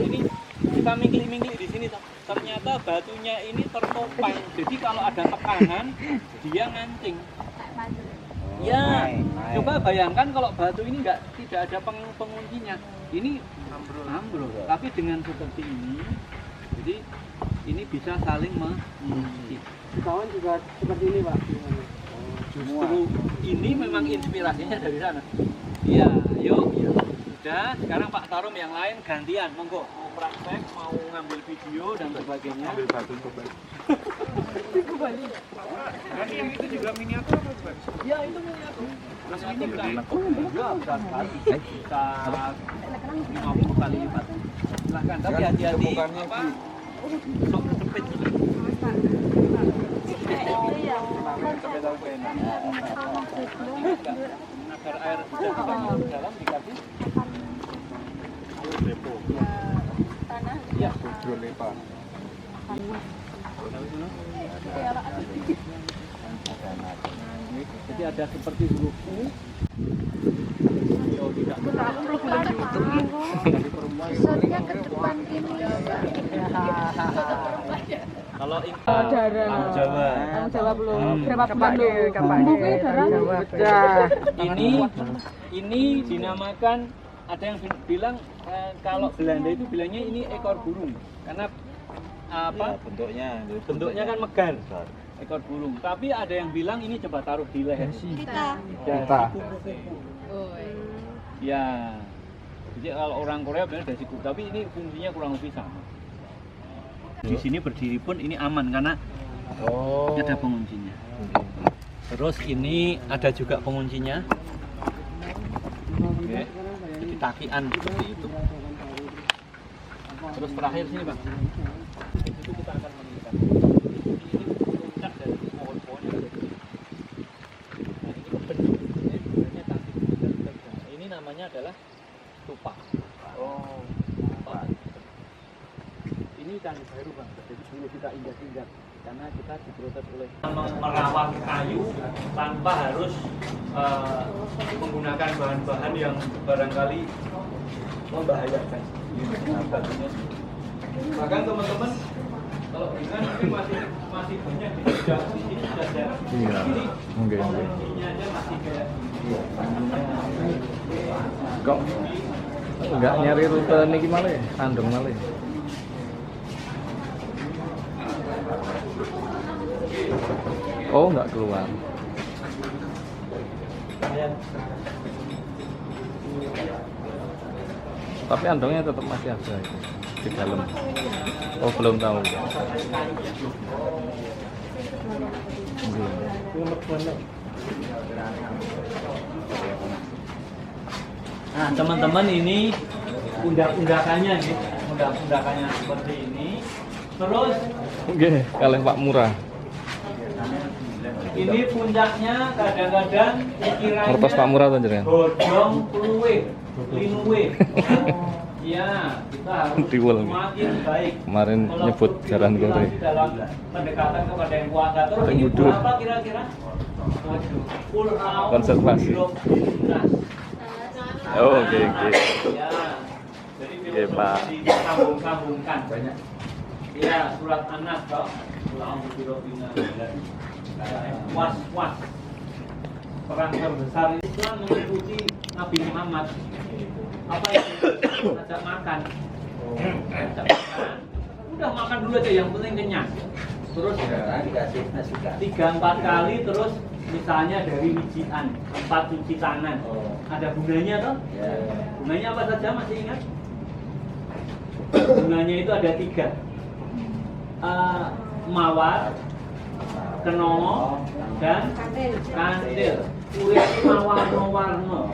ini kita mingklik-mingklik di sini toh. Ternyata batunya ini tertopang. Jadi kalau ada tekanan dia ngancing. Ya, coba bayangkan kalau batu ini tidak ada penguncinya. Ini ambrol. Tapi dengan seperti ini, jadi ini bisa saling mengunci. Kawan juga seperti ini, Pak. Justru ini memang inspirasinya dari sana. Iya, yuk. Sudah, sekarang Pak Tarum yang lain gantian, monggo. Mau praktek, mau ngambil video dan sebagainya. Ambil batu kembali. Kembali. Nanti yang itu juga miniatur apa bukan? Iya, itu miniatur. Terus ini bisa besar sekali. Bisa 50 kali lipat. Silahkan, tapi hati-hati. Apa? Sok sempit. Agar air tidak masuk ke dalam dikasih depo. Iya, hidrolepa. Jadi ada seperti huruf U. Yo tidak. Soalnya ke depan ini. Kalau Darah. Jawa. Jawa belum. Berapa Kapak bulan dulu? dia, kapak dia. Darah. Ini dinamakan, ada yang bilang kalau Belanda itu bilangnya ini ekor burung karena apa? Bentuknya kan megar. Ekor burung. Tapi ada yang bilang ini coba taruh di leher. Kita. Kita. Ya. Jadi kalau orang Korea bilang dari kuku, tapi ini fungsinya kurang lebih sama. Di sini berdiri pun ini aman karena ada penguncinya. Terus ini ada juga penguncinya. Oke. Jadi takian seperti itu. Terus terakhir sini Bang. Di situ kita akan mengikat. Ini puncak dari pohon-pohon yang ada di sini. Nah, ini bentuk sebenarnya kaki. Ini namanya adalah tupak. Tupak. Ini ikan baru Bang, jadi dulu kita injak-injak karena kita diprotes oleh merawat kayu tanpa harus menggunakan bahan-bahan yang barangkali membahayakan. Bahkan teman-teman kalau dengan mungkin masih banyak di sini sudah ada. Iya. Oke. Ini aja masih kayak Kok enggak nyari rute niki malah ya? Sandung malah ya? Oh, enggak keluar. Tapi andongnya tetap masih ada itu di dalam. Oh, belum tahu. Nah, teman-teman ini undak-undakannya nih, undak-undakannya seperti ini. Terus Oke, kalian Pak Murah. ini puncaknya kadang-kadang dikiranya Kertas Pak Murah tuh jenengan. bodong luwe, linuwe. Iya, kita harus Diwul. semakin baik. Kemarin nyebut jalan gore. Dalam pendekatan kepada yang kuasa. Terus Yang ini bodoh. apa kira-kira? Konservasi. Oh, oke. Ya, jadi Oke, Pak. disambung-sambungkan banyak. Iya, surat An-Nas toh. Was-was. Perang terbesar Islam mengikuti Nabi Muhammad. Apa itu? Ajak makan. Ajak makan. Udah makan dulu aja, yang penting kenyang. Terus dikasih nasi 3-4 kali, terus misalnya dari wijian 4 cuci tangan. Ada bunganya toh? Bunganya apa saja masih ingat? Bunganya itu ada 3. Mawar, kenongo, dan kandil. Kulit warna-warna.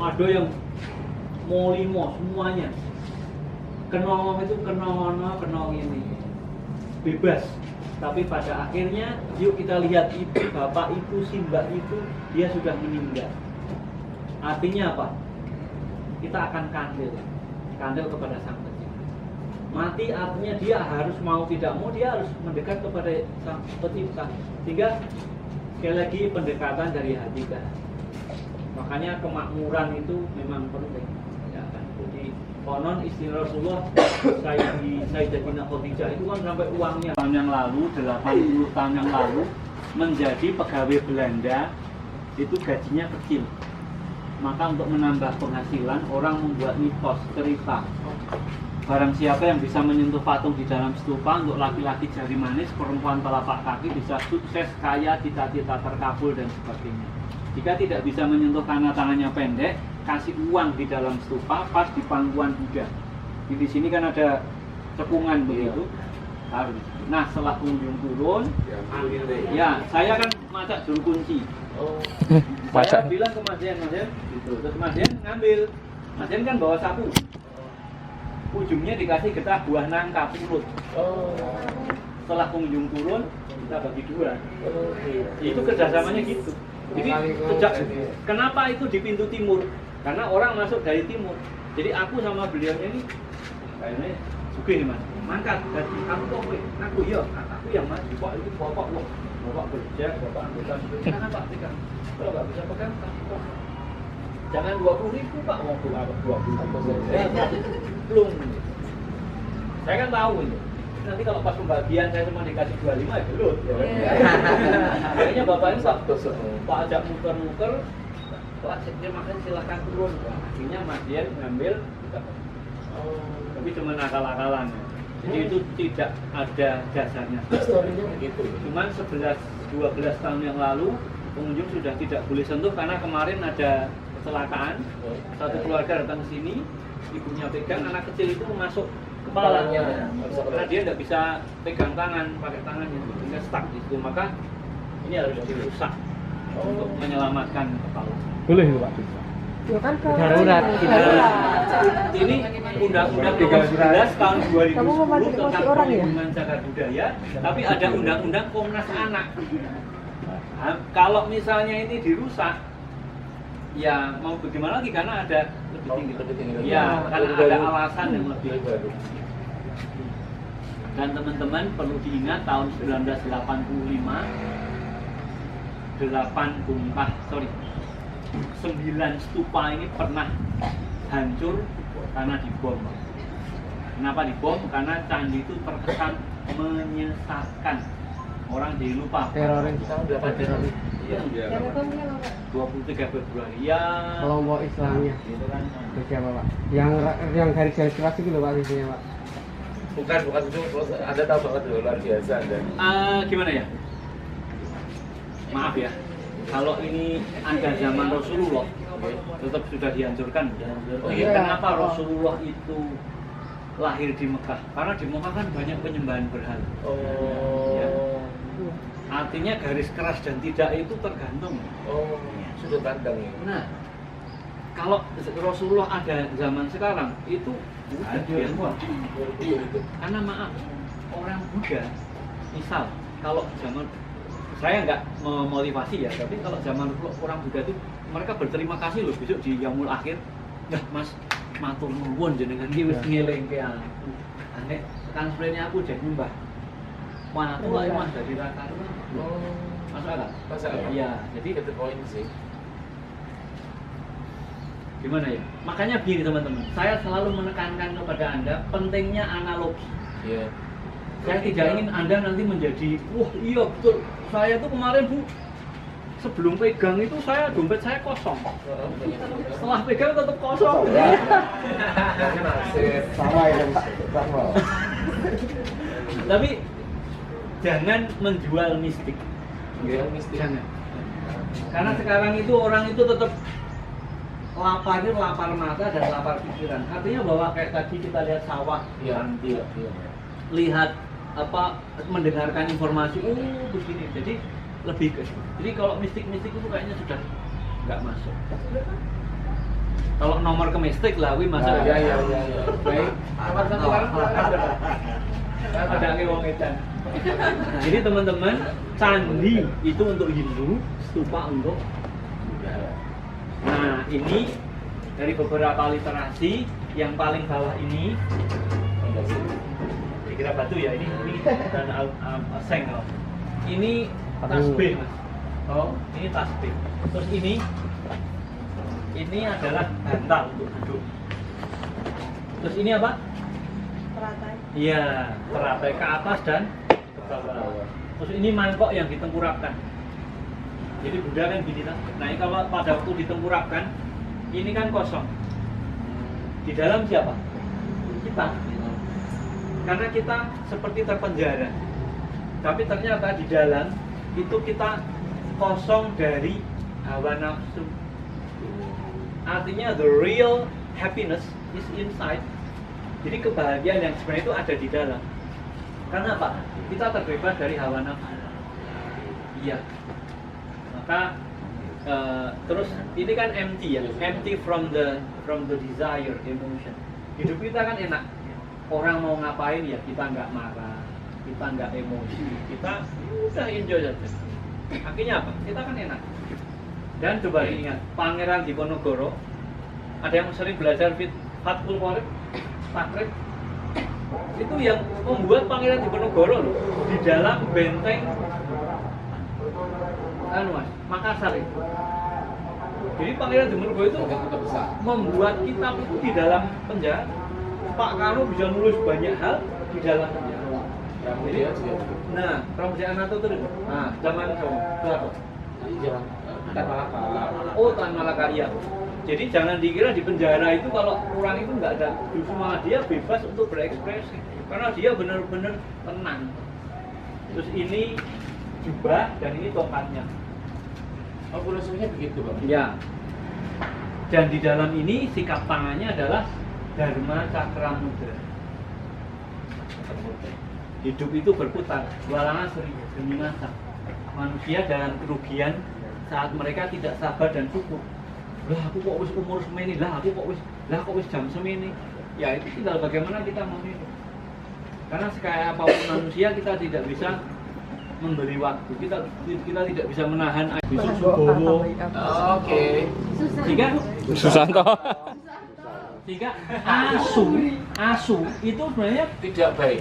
Ada yang molimo semuanya. Kenongo itu kenongo ini. Bebas. Tapi pada akhirnya yuk kita lihat itu bapak itu si mbak itu dia sudah meninggal. Artinya apa? Kita akan kandil kepada sang pencipta. Mati artinya dia harus mau tidak mau dia harus mendekat kepada sang pencipta. Sehingga sekali lagi pendekatan dari hati ke hati. Makanya kemakmuran itu memang penting. Ya kan? Jadi Konon istri Rasulullah Sayyidatina Khadijah itu kan sampai uangnya tahun yang lalu, 80 tahun yang lalu menjadi pegawai Belanda itu gajinya kecil. Maka untuk menambah penghasilan orang membuat mitos, cerita. Barang siapa yang bisa menyentuh patung di dalam stupa, untuk laki-laki jari manis, perempuan telapak kaki bisa sukses, kaya, cita-cita terkabul dan sebagainya. Jika tidak bisa menyentuh karena tangannya pendek, kasih uang di dalam stupa pas di pangkuan Buddha. Di sini kan ada cekungan begitu. Harus. Nah, setelah pengunjung turun, ya saya kan masak juru kunci. Saya bilang ke Mas Dian, gitu. Terus Mas Dian ngambil. Mas Dian kan bawa sapu. Ujungnya dikasih getah buah nangka pulut. Setelah pengunjung turun, kita bagi dua. Itu kerjasamanya gitu. Jadi kenapa itu di pintu timur? Karena orang masuk dari timur. Jadi aku sama beliaunya ini kayaknya sugih nih Mas. Mangkat dari kamu kok aku ya, aku yang maju. Pak itu bapak kerja, bapak anggota silakan Pak pegang. Kalau nggak bisa pegang, kok. Jangan 20.000 Pak, mau 20. Belum. Saya kan tahu ini. Nanti kalau pas pembagian saya cuma dikasih 25 ya belum. Kayaknya bapaknya Pak ajak muter-muter. Pak terima kasih silahkan turun. Akhirnya Mas Dian ngambil. Tapi cuma akal-akalan. Jadi itu tidak ada dasarnya. Historinya begitu. Cuman 11-12 tahun yang lalu pengunjung sudah tidak boleh sentuh karena kemarin ada kecelakaan. Satu keluarga datang ke sini, ibunya pegang, anak kecil itu masuk kepalanya. Karena dia tidak bisa pegang tangan, pakai tangannya, sehingga stuck di situ. Maka ini harus dirusak untuk menyelamatkan kepala. Boleh itu Pak? Ya kan Darurat. Ini Undang-Undang Nomor 11 tahun 2010 Kamu mau mati tentang orang ya? perlindungan cagar budaya, tapi ada Undang-Undang Komnas Anak. Nah, kalau misalnya ini dirusak, ya mau bagaimana lagi karena ada lebih tinggi. Ya, karena ada alasan yang lebih baru. Dan teman-teman perlu diingat tahun 1985 9 stupa ini pernah hancur karena dibom. Kenapa dibom? Karena candi itu terkesan menyesatkan. Orang jadi lupa. Teroris. Teroris. Iya. 23 Februari. Ya. Kelompok Islamnya. Gitu kan. Itu siapa Pak? Yang garis-garis keras itu loh Pak isinya Pak. Bukan itu Anda tahu banget luar biasa Anda. Gimana ya? Maaf ya. Kalau ini ada zaman Rasulullah, tetap sudah dihancurkan. Kenapa Rasulullah itu lahir di Mekah? Karena di Mekah kan banyak penyembahan berhala. Ya. Artinya garis keras dan tidak itu tergantung. Sudut pandang ya. Nah, kalau Rasulullah ada zaman sekarang itu udah karena maaf orang Buddha, misal kalau zaman saya nggak memotivasi ya, tapi kalau zaman orang Buddha itu mereka berterima kasih loh besok di Yaumul Akhir. Nah Mas, matur nuwun jenengan iki wis ngelingke aku. Nek tekan sprene aku jadi nyembah. Wah, aku lek Mas dari raka. Masuk akal? Masuk akal. Iya, jadi Itu poin sih. gimana ya? Makanya begini teman-teman, saya selalu menekankan kepada Anda pentingnya analogi. Iya. Saya tidak ingin Anda nanti menjadi, wah iya betul, saya tuh kemarin Bu, sebelum pegang itu dompet saya kosong. Setelah pegang tetap kosong. Sama ya Pak. Sama. Tapi jangan menjual mistik. Jangan. Karena sekarang itu orang itu tetap lapar mata dan lapar pikiran. Artinya bahwa kayak tadi kita lihat sawah, Iya. lihat mendengarkan informasi, begini. Jadi lebih ke situ. Jadi kalau mistik-mistik itu kayaknya sudah nggak masuk. Kalau nomor ke mistik lah, masuk. Iya. Baik. Nomor satu ada wong edan. Jadi teman-teman, candi itu untuk Hindu, stupa untuk Buddha. Nah, ini dari beberapa literasi yang paling bawah ini dikira batu ya, ini dan seng. Ini tasbih Mas. Ini tasbih. Terus ini adalah bantal untuk duduk. Terus ini apa? Teratai. Iya, teratai ke atas dan ke bawah. Terus ini mangkok yang ditengkurapkan. Jadi Buddha kan gini lah. Nah ini kalau pada waktu ditengkurapkan, ini kan kosong. Di dalam siapa? Kita. Karena kita seperti terpenjara. Tapi ternyata di dalam itu kita kosong dari hawa nafsu. Artinya the real happiness is inside. Jadi kebahagiaan yang sebenarnya itu ada di dalam. Karena apa? Kita terbebas dari hawa nafsu. Iya. Maka terus ini kan empty ya, empty from the desire, emotion. Hidup kita kan enak. Orang mau ngapain ya kita nggak marah, kita nggak emosi, kita udah enjoy saja. Akhirnya apa? Kita kan enak. Dan coba ingat, Pangeran Diponegoro, ada yang sering belajar Fathul Qorib, takrib, itu yang membuat Pangeran Diponegoro loh, di dalam benteng Makassar itu. Jadi Pangeran Diponegoro itu membuat kitab itu di dalam penjara. Pak Karno bisa nulis banyak hal di dalam penjara. Jadi, nah, Pramudia Anato itu, nah, zaman berapa? Tan Malaka. Oh, Tan Malaka, iya. Jadi jangan dikira di penjara itu kalau orang itu nggak ada, justru malah dia bebas untuk berekspresi. Karena dia benar-benar tenang. Terus ini jubah dan ini tongkatnya. Oh, filosofinya begitu, Bang. Ya. Dan di dalam ini sikap tangannya adalah Dharma Cakra Mudra. Hidup itu berputar, walangan seri demi masa. Manusia dalam kerugian saat mereka tidak sabar dan cukup. Lah aku kok wis umur semene, lah kok wis jam semene. Ya itu tinggal bagaimana kita memilih. Karena sekaya apapun manusia kita tidak bisa memberi waktu. Kita tidak bisa menahan air besok Subowo. Oke. Susanto. Sehingga asu itu sebenarnya Tidak baik.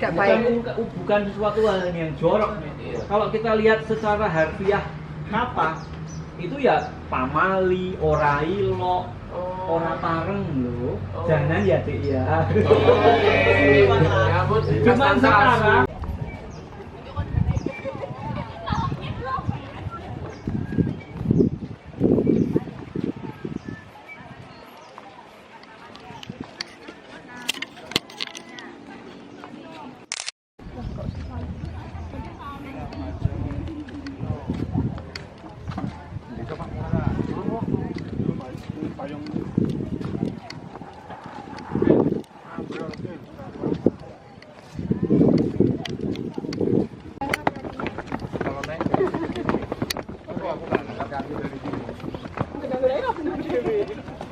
bukan sesuatu hal yang jorok. Iya. Kalau kita lihat secara harfiah kata itu ya pamali, orailo, ora pareng lho. Jangan ya Dek ya. Ya ampun, Cuman sekarang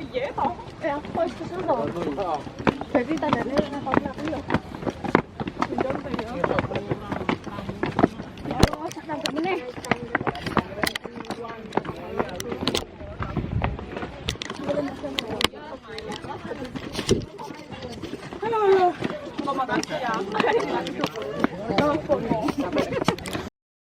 Iya toh. Aku wis kesel toh. Jadi tandane nek aku